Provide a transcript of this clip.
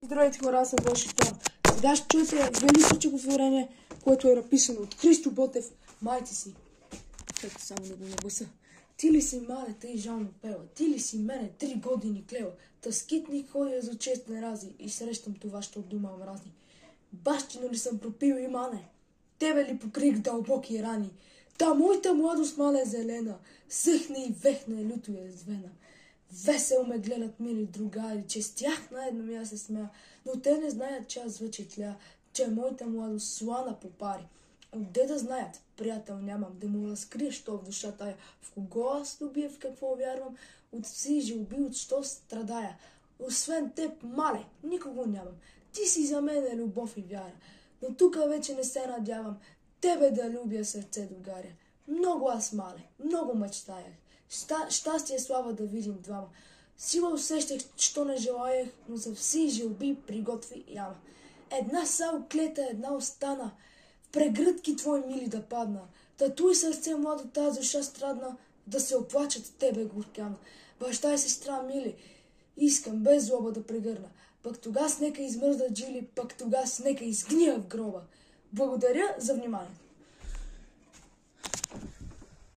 Здравейте хора, аз съм Вълшитон. Сега ще чуете велико стихотворение, което е написано от Христо Ботев, майци си. Чакайте само да го нагласа. Ти ли си мале, тъй жално пела, ти ли си мене 3 години клева, та скитник ходя за честен рази и срещам това, що дума мразни. Бащино ли съм пропил и мане, тебе ли покрих дълбоки рани, та моята младост мале зелена, съхне и вехне люто я звена. Весел ме гледат мили другари, че с тях на едно място се смея, но те не знаят, че аз вече тля, че моята младост слана по пари. Отде да знаят, приятел нямам, да му разкрия, що в душата я, в кого аз любя, в какво вярвам, от си жълби, от що страдая. Освен теб, мале, никого нямам. Ти си за мен любов и вяра, но тука вече не се надявам, тебе да любя сърце догаря. Много аз, мале, много мечтаях. Щастие слава да видим двама. Сила усещах, що не желаях, но за вси жълби приготви яма. Една сал клета, една остана, в прегръдки твои мили да падна. Татуй сърце младо тази душа страдна, да се оплачат тебе горкяна. Баща и сестра мили, искам без злоба да прегърна. Пък тогас нека измръзнат жили, пък тогас нека изгния в гроба. Благодаря за вниманието.